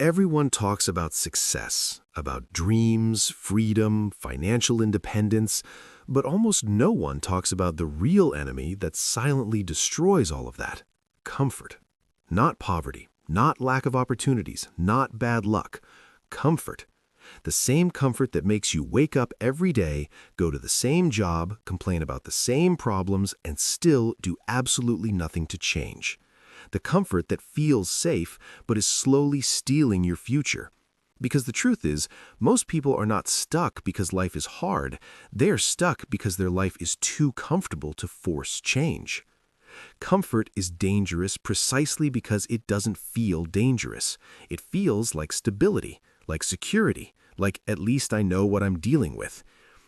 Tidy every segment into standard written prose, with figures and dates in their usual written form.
Everyone talks about success, about dreams, freedom, financial independence, but almost no one talks about the real enemy that silently destroys all of that: comfort. Not poverty, not lack of opportunities, not bad luck. Comfort. The same comfort that makes you wake up every day, go to the same job, complain about the same problems, and still do absolutely nothing to change. The comfort that feels safe but is slowly stealing your future. Because the truth is, most people are not stuck because life is hard. They are stuck because their life is too comfortable to force change. Comfort is dangerous precisely because it doesn't feel dangerous. It feels like stability, like security, like at least I know what I'm dealing with.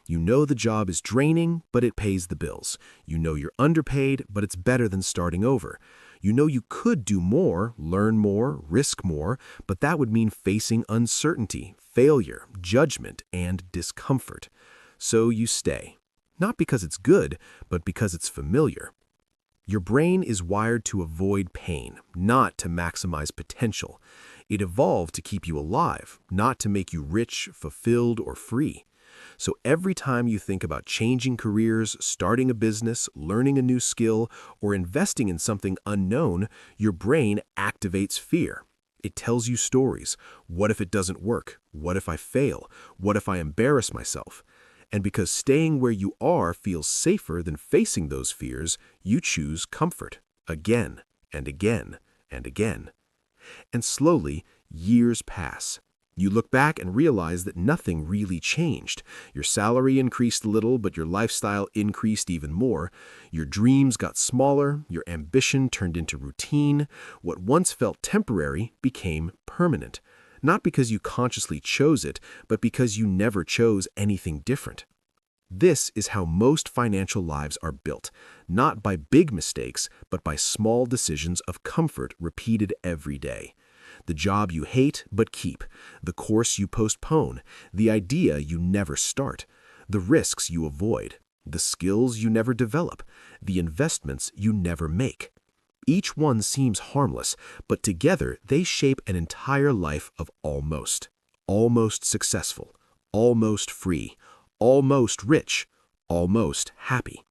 You know the job is draining, but it pays the bills. You know you're underpaid, but it's better than starting over. You know you could do more, learn more, risk more, but that would mean facing uncertainty, failure, judgment, and discomfort. So you stay. Not because it's good, but because it's familiar. Your brain is wired to avoid pain, not to maximize potential. It evolved to keep you alive, not to make you rich, fulfilled, or free. So every time you think about changing careers, starting a business, learning a new skill, or investing in something unknown, your brain activates fear. It tells you stories. What if it doesn't work? What if I fail? What if I embarrass myself? And because staying where you are feels safer than facing those fears, you choose comfort again and again and again. And slowly, years pass. You look back and realize that nothing really changed. Your salary increased a little, but your lifestyle increased even more. Your dreams got smaller, your ambition turned into routine. What once felt temporary became permanent. Not because you consciously chose it, but because you never chose anything different. This is how most financial lives are built, not by big mistakes, but by small decisions of comfort repeated every day. The job you hate but keep, the course you postpone, the idea you never start, the risks you avoid, the skills you never develop, the investments you never make. Each one seems harmless, but together they shape an entire life of almost. Almost successful, almost free, almost rich, almost happy.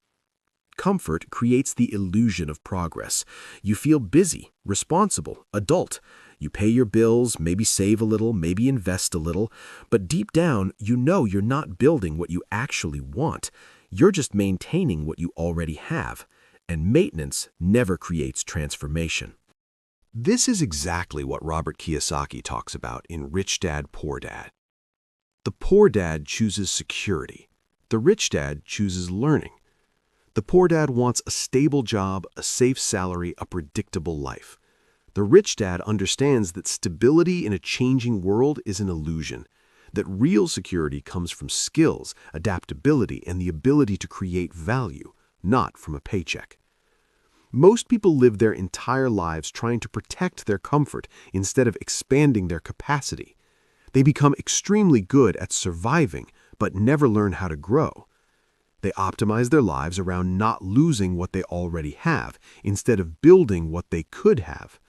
Comfort creates the illusion of progress. You feel busy, responsible, adult. You pay your bills, maybe save a little, maybe invest a little, but deep down, you know you're not building what you actually want. You're just maintaining what you already have. And maintenance never creates transformation. This is exactly what Robert Kiyosaki talks about in Rich Dad, Poor Dad. The poor dad chooses security. The rich dad chooses learning. The poor dad wants a stable job, a safe salary, a predictable life. The rich dad understands that stability in a changing world is an illusion, that real security comes from skills, adaptability, and the ability to create value, not from a paycheck. Most people live their entire lives trying to protect their comfort instead of expanding their capacity. They become extremely good at surviving, but never learn how to grow. They optimize their lives around not losing what they already have, instead of building what they could have.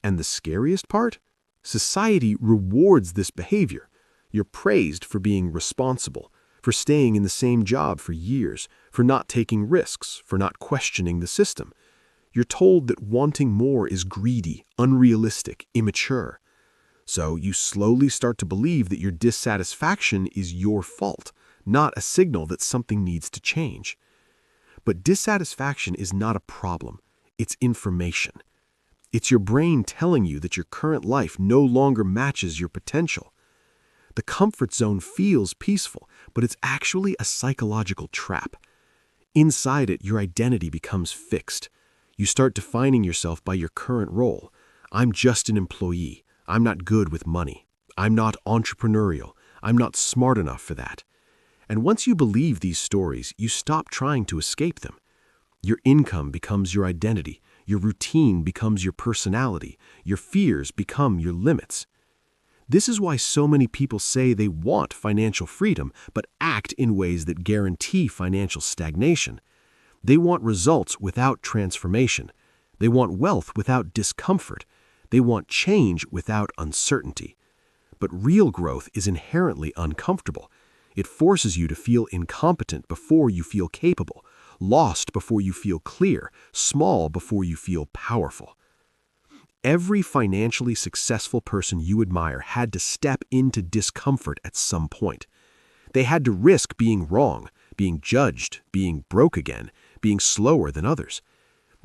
And the scariest part? Society rewards this behavior. You're praised for being responsible, for staying in the same job for years, for not taking risks, for not questioning the system. You're told that wanting more is greedy, unrealistic, immature. So you slowly start to believe that your dissatisfaction is your fault, not a signal that something needs to change. But dissatisfaction is not a problem. It's information. It's your brain telling you that your current life no longer matches your potential. The comfort zone feels peaceful, but it's actually a psychological trap. Inside it, your identity becomes fixed. You start defining yourself by your current role. I'm just an employee. I'm not good with money. I'm not entrepreneurial. I'm not smart enough for that. And once you believe these stories, you stop trying to escape them. Your income becomes your identity. Your routine becomes your personality. Your fears become your limits. This is why so many people say they want financial freedom, but act in ways that guarantee financial stagnation. They want results without transformation. They want wealth without discomfort. They want change without uncertainty. But real growth is inherently uncomfortable. It forces you to feel incompetent before you feel capable, lost before you feel clear, small before you feel powerful. Every financially successful person you admire had to step into discomfort at some point. They had to risk being wrong, being judged, being broke again, being slower than others.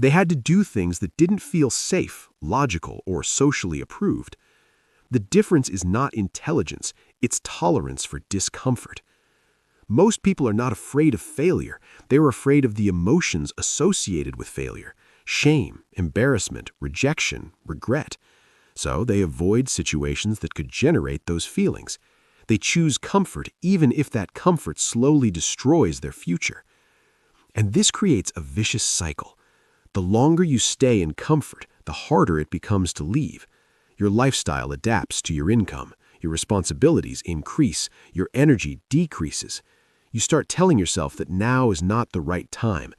They had to do things that didn't feel safe, logical, or socially approved. The difference is not intelligence, it's tolerance for discomfort. Most people are not afraid of failure. They are afraid of the emotions associated with failure: shame, embarrassment, rejection, regret. So they avoid situations that could generate those feelings. They choose comfort even if that comfort slowly destroys their future. And this creates a vicious cycle. The longer you stay in comfort, the harder it becomes to leave. Your lifestyle adapts to your income. Your responsibilities increase. Your energy decreases. You start telling yourself that now is not the right time.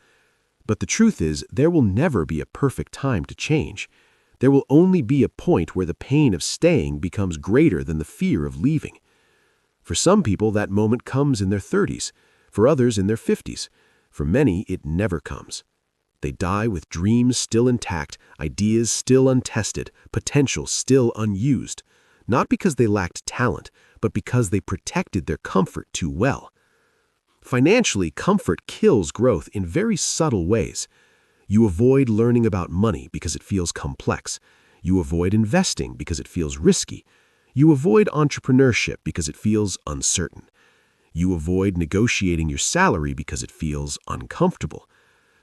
But the truth is, there will never be a perfect time to change. There will only be a point where the pain of staying becomes greater than the fear of leaving. For some people, that moment comes in their 30s. For others, in their 50s. For many, it never comes. They die with dreams still intact, ideas still untested, potential still unused. Not because they lacked talent, but because they protected their comfort too well. Financially, comfort kills growth in very subtle ways. You avoid learning about money because it feels complex. You avoid investing because it feels risky. You avoid entrepreneurship because it feels uncertain. You avoid negotiating your salary because it feels uncomfortable.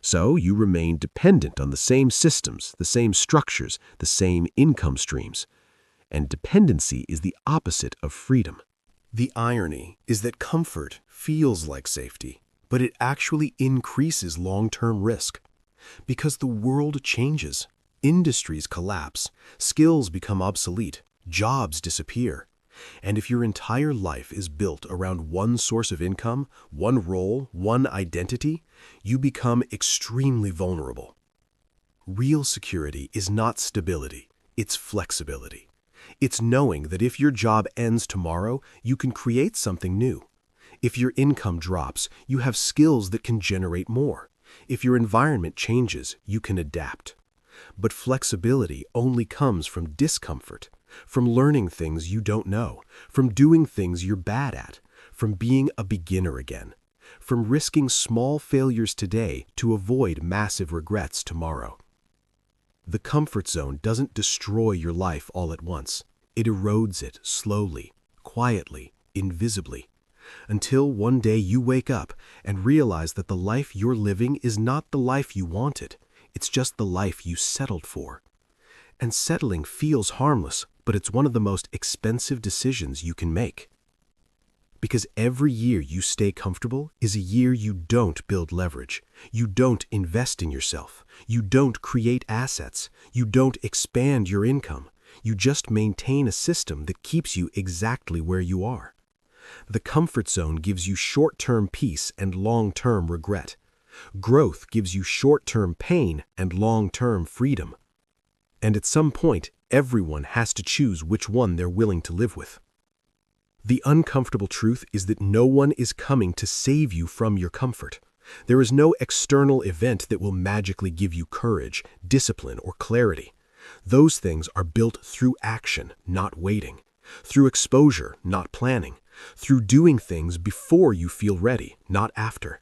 So you remain dependent on the same systems, the same structures, the same income streams. And dependency is the opposite of freedom. The irony is that comfort feels like safety, but it actually increases long-term risk. Because the world changes, industries collapse, skills become obsolete, jobs disappear. And if your entire life is built around one source of income, one role, one identity, you become extremely vulnerable. Real security is not stability, it's flexibility. It's knowing that if your job ends tomorrow, you can create something new. If your income drops, you have skills that can generate more. If your environment changes, you can adapt. But flexibility only comes from discomfort, from learning things you don't know, from doing things you're bad at, from being a beginner again, from risking small failures today to avoid massive regrets tomorrow. The comfort zone doesn't destroy your life all at once. It erodes it slowly, quietly, invisibly, until one day you wake up and realize that the life you're living is not the life you wanted. It's just the life you settled for. And settling feels harmless, but it's one of the most expensive decisions you can make. Because every year you stay comfortable is a year you don't build leverage. You don't invest in yourself. You don't create assets. You don't expand your income. You just maintain a system that keeps you exactly where you are. The comfort zone gives you short-term peace and long-term regret. Growth gives you short-term pain and long-term freedom. And at some point, everyone has to choose which one they're willing to live with. The uncomfortable truth is that no one is coming to save you from your comfort. There is no external event that will magically give you courage, discipline, or clarity. Those things are built through action, not waiting. Through exposure, not planning. Through doing things before you feel ready, not after.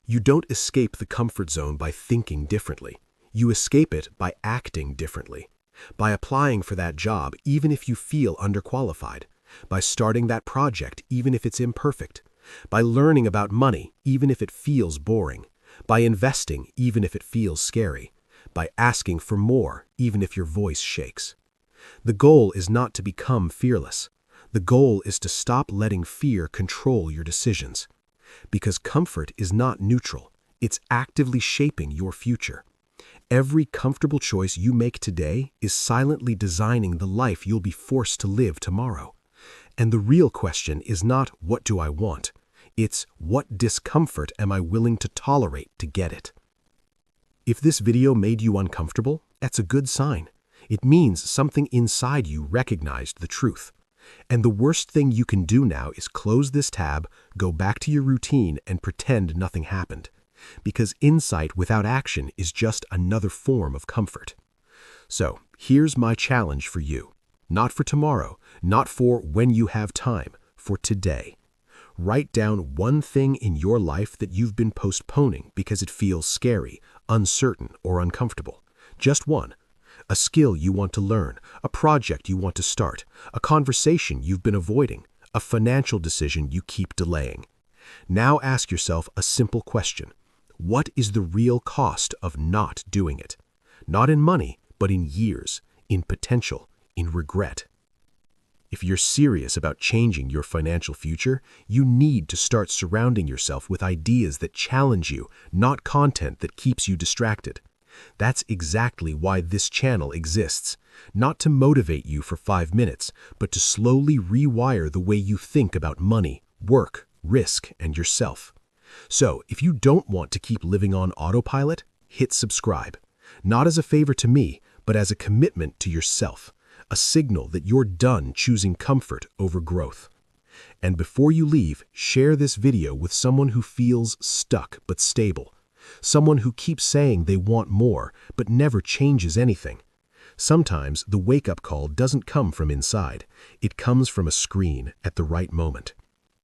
You don't escape the comfort zone by thinking differently. You escape it by acting differently. By applying for that job even if you feel underqualified. By starting that project even if it's imperfect. By learning about money even if it feels boring. By investing even if it feels scary. By asking for more even if your voice shakes. The goal is not to become fearless. The goal is to stop letting fear control your decisions. Because comfort is not neutral. It's actively shaping your future. Every comfortable choice you make today is silently designing the life you'll be forced to live tomorrow. And the real question is not, what do I want? It's, what discomfort am I willing to tolerate to get it? If this video made you uncomfortable, that's a good sign. It means something inside you recognized the truth. And the worst thing you can do now is close this tab, go back to your routine, and pretend nothing happened. Because insight without action is just another form of comfort. So, here's my challenge for you. Not for tomorrow, not for when you have time, for today. Write down one thing in your life that you've been postponing because it feels scary, uncertain, or uncomfortable. Just one. A skill you want to learn, a project you want to start, a conversation you've been avoiding, a financial decision you keep delaying. Now ask yourself a simple question. What is the real cost of not doing it? Not in money, but in years, in potential, in regret. If you're serious about changing your financial future, you need to start surrounding yourself with ideas that challenge you, not content that keeps you distracted. That's exactly why this channel exists. Not to motivate you for 5 minutes, but to slowly rewire the way you think about money, work, risk, and yourself. So, if you don't want to keep living on autopilot, hit subscribe. Not as a favor to me, but as a commitment to yourself. A signal that you're done choosing comfort over growth. And before you leave, share this video with someone who feels stuck but stable. Someone who keeps saying they want more, but never changes anything. Sometimes the wake-up call doesn't come from inside. It comes from a screen at the right moment.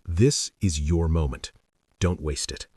This is your moment. Don't waste it.